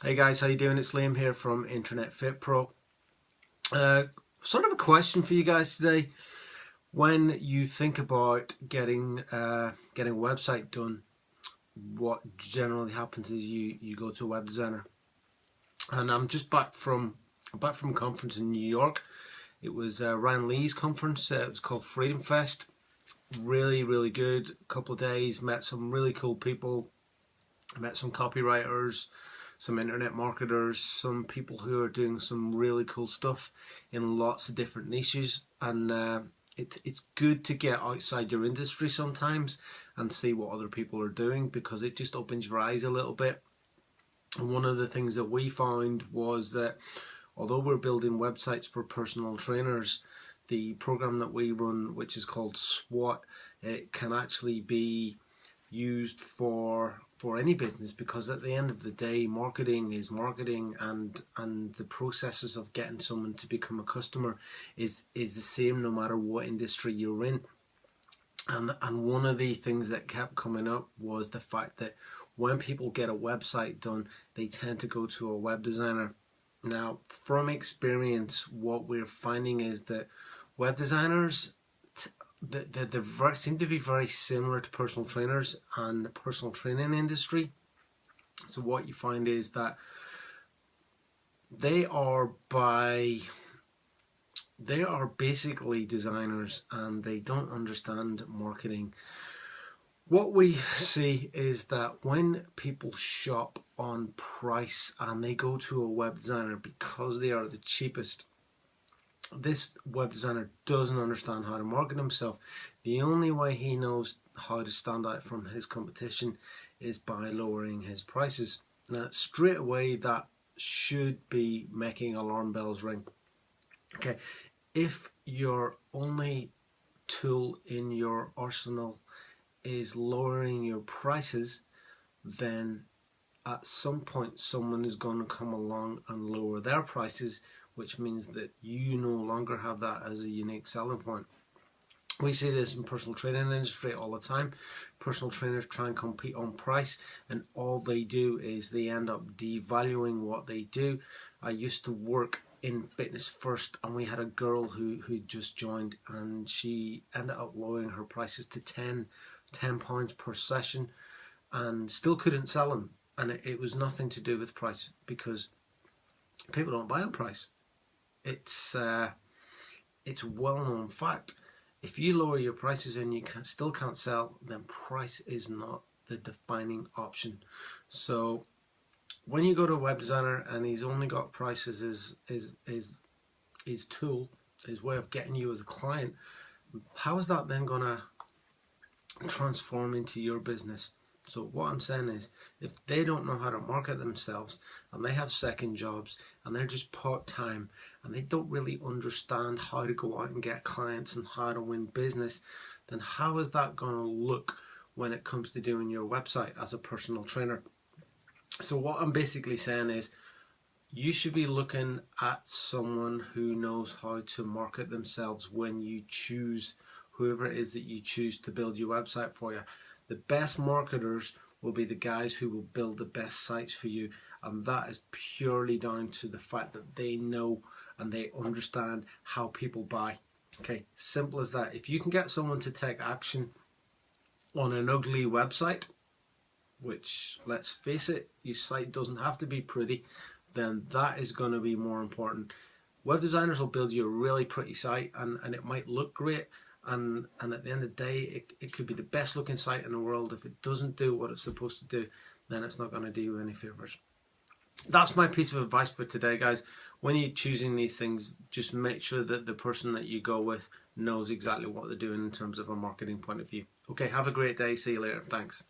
Hey guys, how you doing? It's Liam here from Internet Fit Pro. Sort of a question for you guys today. When you think about getting a website done, what generally happens is you go to a web designer. And I'm just back from a conference in New York. It was Ryan Lee's conference. It was called Freedom Fest. Really good. A couple of days, met some really cool people. Met some copywriters, some internet marketers, some people who are doing some really cool stuff in lots of different niches. And it's good to get outside your industry sometimes and see what other people are doing, because it just opens your eyes a little bit. And one of the things that we found was that although we're building websites for personal trainers, the program that we run, which is called SWOT, it can actually be used for any business, because at the end of the day, marketing is marketing, and the processes of getting someone to become a customer is the same no matter what industry you're in. And one of the things that kept coming up was the fact that when people get a website done, they tend to go to a web designer. Now, from experience, what we're finding is that web designers, they seem to be very similar to personal trainers and the personal training industry. So what you find is that they are basically designers, and they don't understand marketing. What we see is that when people shop on price and they go to a web designer because they are the cheapest, this web designer doesn't understand how to market himself. The only way he knows how to stand out from his competition is by lowering his prices. Now, straight away, that should be making alarm bells ring. Okay, if your only tool in your arsenal is lowering your prices, then at some point someone is going to come along and lower their prices, which means that you no longer have that as a unique selling point. We see this in personal training industry all the time. Personal trainers try and compete on price, and all they do is they end up devaluing what they do. I used to work in Fitness First, and we had a girl who just joined, and she ended up lowering her prices to £10 per session, and still couldn't sell them. And it was nothing to do with price, because people don't buy on price. It's a well-known fact. If you lower your prices and you still can't sell, then price is not the defining option. So when you go to a web designer and he's only got prices as his tool, his way of getting you as a client, how is that then going to transform into your business? So what I'm saying is, if they don't know how to market themselves, and they have second jobs, and they're just part-time, and they don't really understand how to go out and get clients and how to win business, then how is that going to look when it comes to doing your website as a personal trainer? So what I'm basically saying is, you should be looking at someone who knows how to market themselves when you choose whoever it is that you choose to build your website for you. The best marketers will be the guys who will build the best sites for you, and that is purely down to the fact that they know and they understand how people buy. Okay, simple as that. If you can get someone to take action on an ugly website, which, let's face it, your site doesn't have to be pretty, then that is going to be more important. Web designers will build you a really pretty site, and it might look great, and at the end of the day, it could be the best looking site in the world. If it doesn't do what it's supposed to do, then it's not going to do you any favors. That's my piece of advice for today, guys. When you're choosing these things, just make sure that the person that you go with knows exactly what they're doing in terms of a marketing point of view. Okay, have a great day. See you later. Thanks.